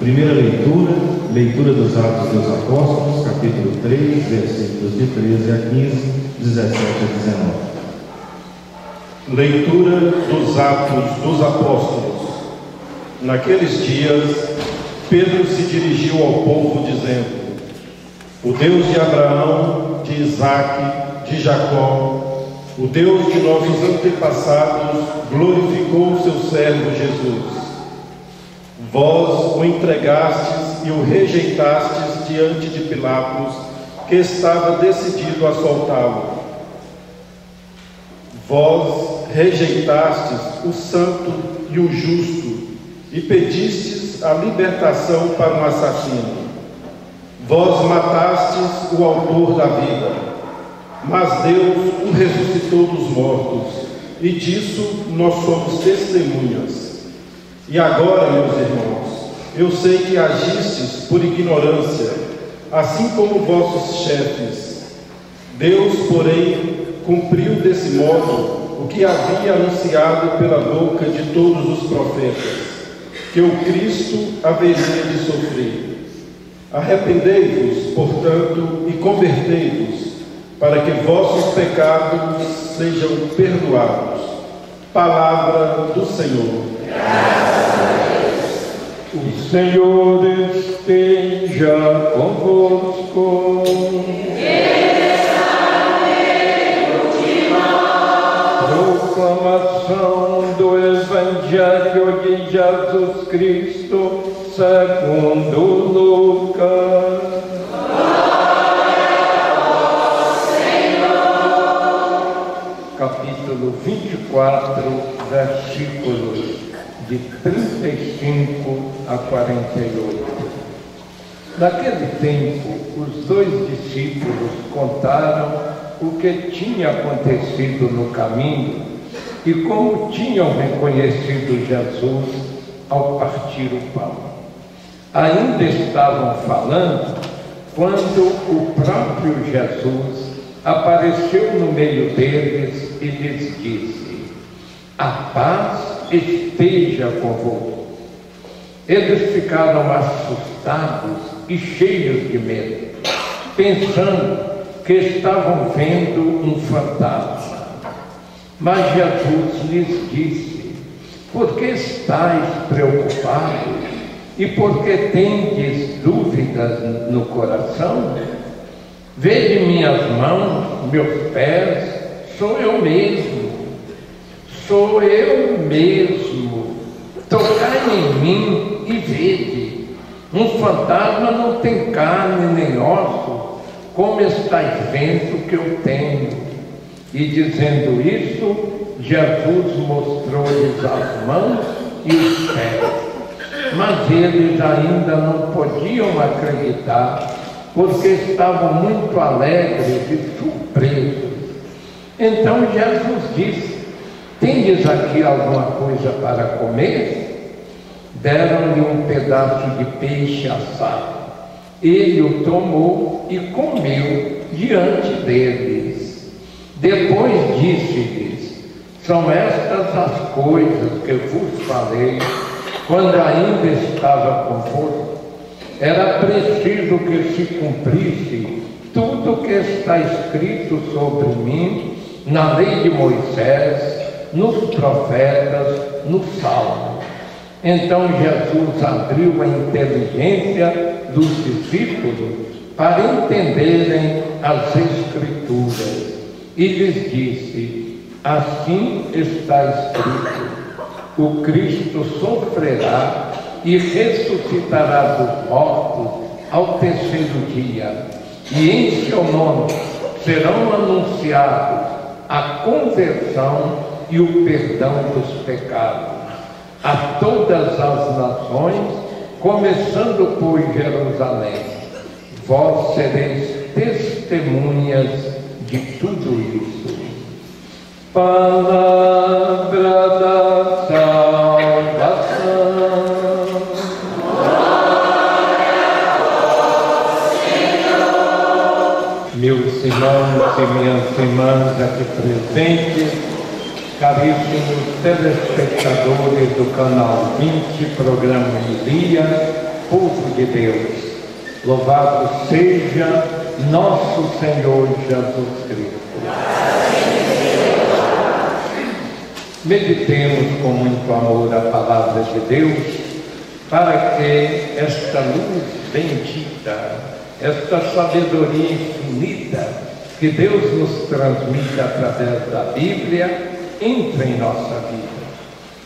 Primeira leitura dos Atos dos Apóstolos, capítulo 3, versículos de 13 a 15, 17 a 19. Leitura dos Atos dos Apóstolos. Naqueles dias, Pedro se dirigiu ao povo dizendo: O Deus de Abraão, de Isaque, de Jacó, o Deus de nossos antepassados, glorificou o seu servo Jesus. Vós o entregastes e o rejeitastes diante de Pilatos, que estava decidido a soltá-lo. Vós rejeitastes o santo e o justo e pedistes a libertação para um assassino. Vós matastes o autor da vida, mas Deus o ressuscitou dos mortos, e disso nós somos testemunhas. E agora, meus irmãos, eu sei que agistes por ignorância, assim como vossos chefes. Deus, porém, cumpriu desse modo o que havia anunciado pela boca de todos os profetas, que o Cristo haveria de sofrer. Arrependei-vos, portanto, e convertei-vos, para que vossos pecados sejam perdoados. Palavra do Senhor. O Senhor esteja convosco. Proclamação do Evangelho de Jesus Cristo segundo Lucas. Capítulo 24, versículos de 35 a 48. Naquele tempo, os dois discípulos contaram o que tinha acontecido no caminho e como tinham reconhecido Jesus ao partir o pão. Ainda estavam falando quando o próprio Jesus apareceu no meio deles e lhes disse: A paz esteja convosco. Eles ficaram assustados e cheios de medo, pensando que estavam vendo um fantasma. Mas Jesus lhes disse: Por que estáis preocupados? E por que tendes dúvidas no coração? Vede minhas mãos, meus pés, sou eu mesmo. Sou eu mesmo. Tocai em mim e vede. Um fantasma não tem carne nem osso, como estáis vendo que eu tenho. E dizendo isso, Jesus mostrou-lhes as mãos e os pés. Mas eles ainda não podiam acreditar, porque estavam muito alegres e surpresos. Então Jesus disse: Tendes aqui alguma coisa para comer? Deram-lhe um pedaço de peixe assado. Ele o tomou e comeu diante deles. Depois disse-lhes: São estas as coisas que vos falei quando ainda estava convosco. Era preciso que se cumprisse tudo o que está escrito sobre mim na lei de Moisés, nos profetas, nos salmos. Então Jesus abriu a inteligência dos discípulos para entenderem as Escrituras e lhes disse: Assim está escrito: o Cristo sofrerá e ressuscitará dos mortos ao terceiro dia, e em seu nome serão anunciados a conversão e o perdão dos pecados a todas as nações, começando por Jerusalém. Vós sereis testemunhas de tudo isso. Palavra da salvação. Meus irmãos e minhas irmãs aqui presentes, caríssimos telespectadores do canal 20, programa Elia, povo de Deus. Louvado seja nosso Senhor Jesus Cristo. Meditemos com muito amor a palavra de Deus, para que esta luz bendita, esta sabedoria infinita que Deus nos transmite através da Bíblia, entre em nossa vida.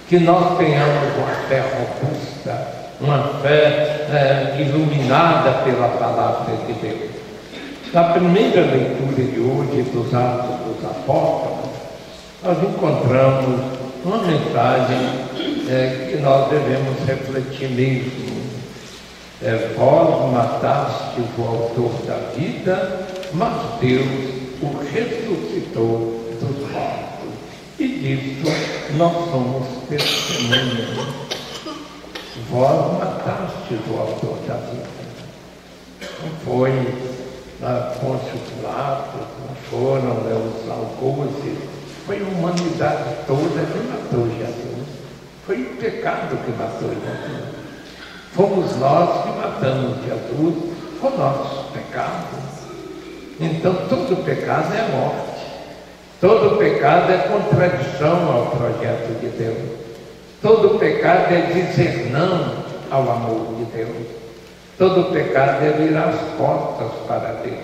Que nós tenhamos uma fé robusta, uma fé iluminada pela palavra de Deus. Na primeira leitura de hoje dos Atos dos Apóstolos, nós encontramos uma mensagem que nós devemos refletir mesmo. Vós matastes o autor da vida, mas Deus o ressuscitou dos mortos. E disso nós somos testemunhas. Vós matastes o autor da vida. Não foi Pôncio Pilatos, não foram os algozes, foi a humanidade toda que matou Jesus. Foi o pecado que matou Jesus. Fomos nós que matamos Jesus com nossos pecados. Então todo pecado é morte. Todo pecado é contradição ao projeto de Deus. Todo pecado é dizer não ao amor de Deus. Todo pecado é virar as costas para Deus.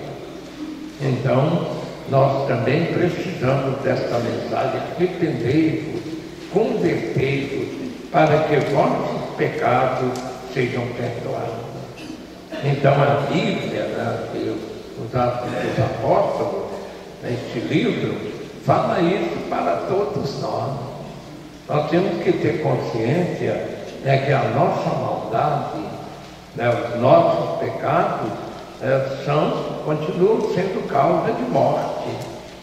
Então, nós também precisamos desta mensagem: arrependei-vos, convertei-vos, para que vossos pecados sejam perdoados. Então, a Bíblia, os Atos dos Apóstolos, neste livro, fala isso para todos nós. Nós temos que ter consciência que a nossa maldade, os nossos pecados continuam sendo causa de morte.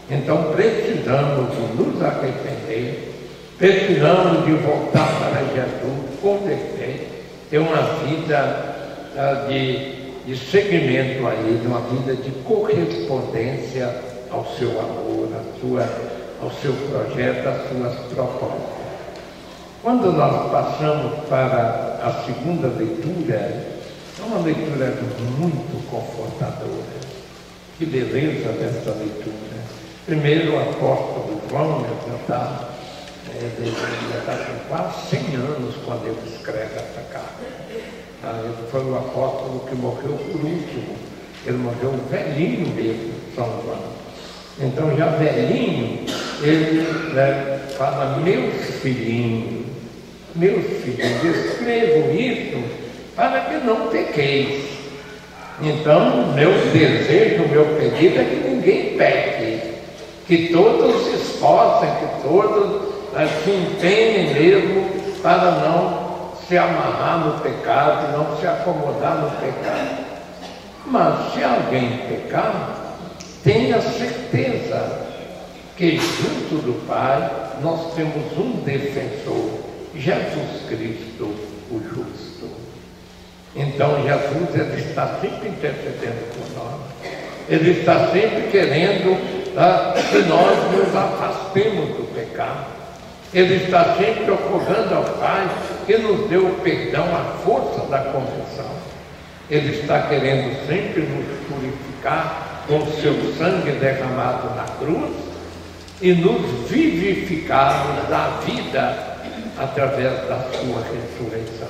Então precisamos de nos arrepender, precisamos de voltar para Jesus, converter, ter uma vida de seguimento a Ele, uma vida de correspondência ao seu amor, ao seu projeto, às suas propostas. Quando nós passamos para a segunda leitura, é uma leitura muito confortadora. Que beleza dessa leitura. Primeiro, o apóstolo João já está com quase 100 anos quando ele escreve essa carta. Ele foi o apóstolo que morreu por último. Ele morreu velhinho mesmo, São João. Então, já velhinho, ele fala: meus filhinhos, escrevo isso para que não pequeis. Então, meu desejo, meu pedido é que ninguém peque, que todos se esforcem, que todos se empenhem mesmo para não se amarrar no pecado, não se acomodar no pecado. Mas se alguém pecar, tenha certeza que junto do Pai nós temos um defensor, Jesus Cristo, o justo. Então Jesus, ele está sempre intercedendo por nós. Ele está sempre querendo que nós nos afastemos do pecado. Ele está sempre rogando ao Pai que nos dê o perdão, a força da conversão. Ele está querendo sempre nos purificar com o seu sangue derramado na cruz e nos vivificar, nos dar vida através da sua ressurreição.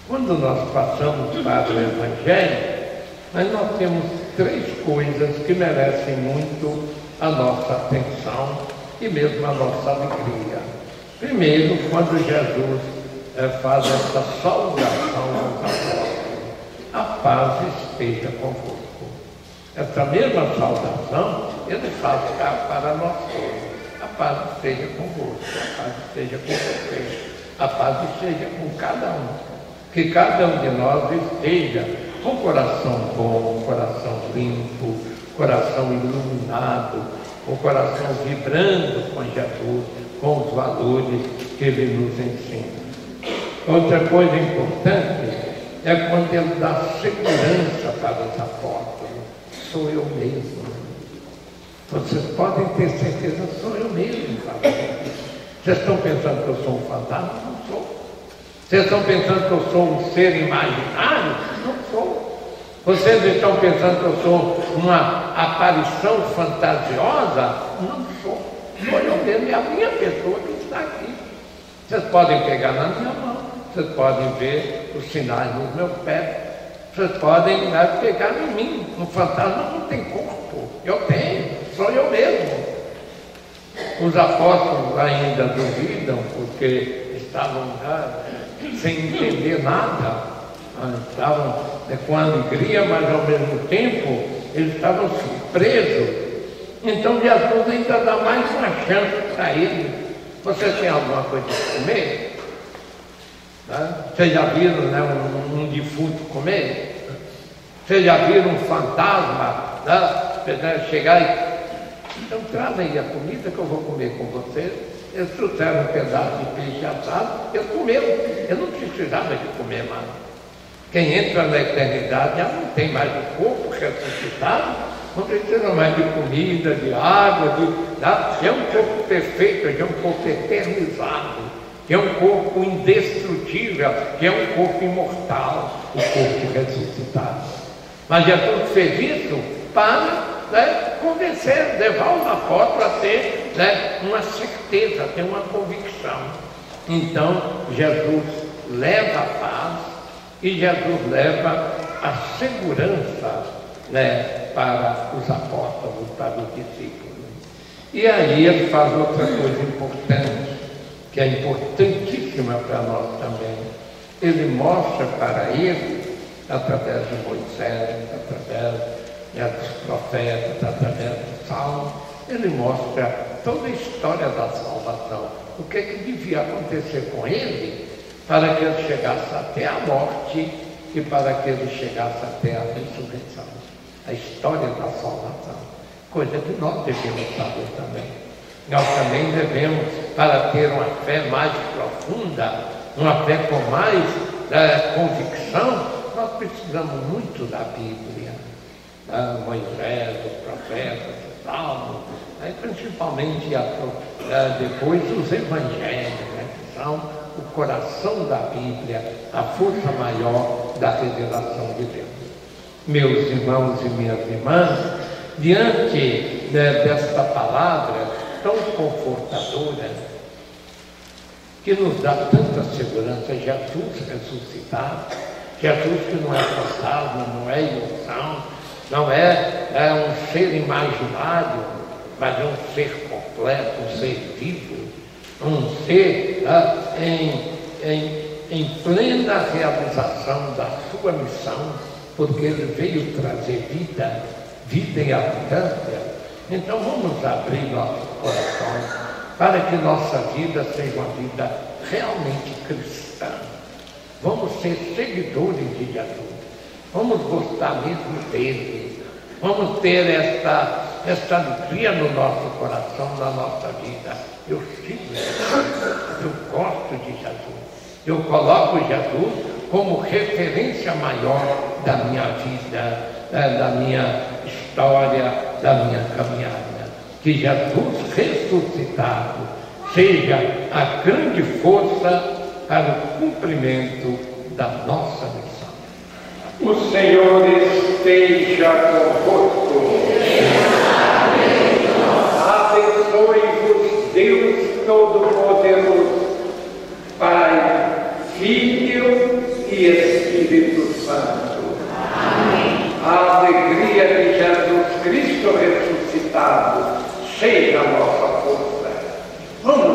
Quando nós passamos para o Evangelho, nós temos 3 coisas que merecem muito a nossa atenção e mesmo a nossa alegria. Primeiro, quando Jesus faz essa saudação aos apóstolos: a paz esteja convosco. Essa mesma saudação ele faz para nós todos: a paz esteja convosco, a paz esteja com vocês, a paz esteja com cada um. Que cada um de nós esteja com coração bom, coração limpo, coração iluminado, com coração vibrando com Jesus, com os valores que ele nos ensina. Outra coisa importante é quando ele dá segurança para os apóstolos: sou eu mesmo. Vocês podem ter certeza, sou eu mesmo. Vocês estão pensando que eu sou um fantasma? Não sou. Vocês estão pensando que eu sou um ser imaginário? Não sou. Vocês estão pensando que eu sou uma aparição fantasiosa? Não sou. Sou eu mesmo, é a minha pessoa que está aqui. Vocês podem pegar na minha mão, vocês podem ver os sinais nos meus pés, vocês podem pegar em mim. Um fantasma não tem corpo. Eu tenho, sou eu mesmo. Os apóstolos ainda duvidam porque estavam sem entender nada, estavam com alegria, mas ao mesmo tempo eles estavam surpresos. Então Jesus ainda dá mais uma chance para eles. Você tem alguma coisa para comer? Vocês já viram, né, um defunto comer? Vocês já viram um fantasma, né, chegar e... Então trazem aí a comida que eu vou comer com vocês. Eles trouxeram um pedaço de peixe assado, eles comeram. Eu não precisava de comer mais. Quem entra na eternidade já não tem mais o corpo ressuscitado, não precisa mais de comida, de água, é um corpo perfeito, é um corpo eternizado, é um corpo indestrutível, é um corpo imortal, o corpo ressuscitado. Mas Jesus fez isso para convencer, levar os apóstolos a ter uma certeza, a ter uma convicção. Então, Jesus leva a paz e Jesus leva a segurança para os apóstolos, para os discípulos. E aí ele faz outra coisa importante, que é importantíssima para nós também. Ele mostra para eles, através de Moisés, através dos profetas, através do Salmo, ele mostra toda a história da salvação, o que devia acontecer com ele para que ele chegasse até a morte e para que ele chegasse até a ressurreição. A história da salvação, coisa que nós devemos saber também. Nós também devemos, para ter uma fé mais profunda, uma fé com mais convicção, nós precisamos muito da Bíblia. Moisés, os profetas, os salmos, principalmente depois os evangelhos, que são o coração da Bíblia, a força maior da revelação de Deus. Meus irmãos e minhas irmãs, diante desta palavra tão confortadora, que nos dá tanta segurança, Jesus ressuscitado, Jesus que não é fantasma, não é ilusão, não é um ser imaginário, mas é um ser completo, um ser vivo, um ser em plena realização da sua missão, porque ele veio trazer vida em abundância. Então vamos abrir nossos corações para que nossa vida seja uma vida realmente cristã. Vamos ser seguidores de Jesus. Vamos gostar mesmo dele. Vamos ter esta alegria no nosso coração, na nossa vida. Eu sigo Jesus, eu gosto de Jesus. Eu coloco Jesus como referência maior da minha vida, da minha história, da minha caminhada. Que Jesus ressuscitado seja a grande força para o cumprimento da nossa missão. O Senhor esteja convosco. Abençoe-vos Deus Todo-Poderoso, Pai, Filho e Espírito Santo. Amém. A alegria de Jesus Cristo ressuscitado seja a nossa força. Vamos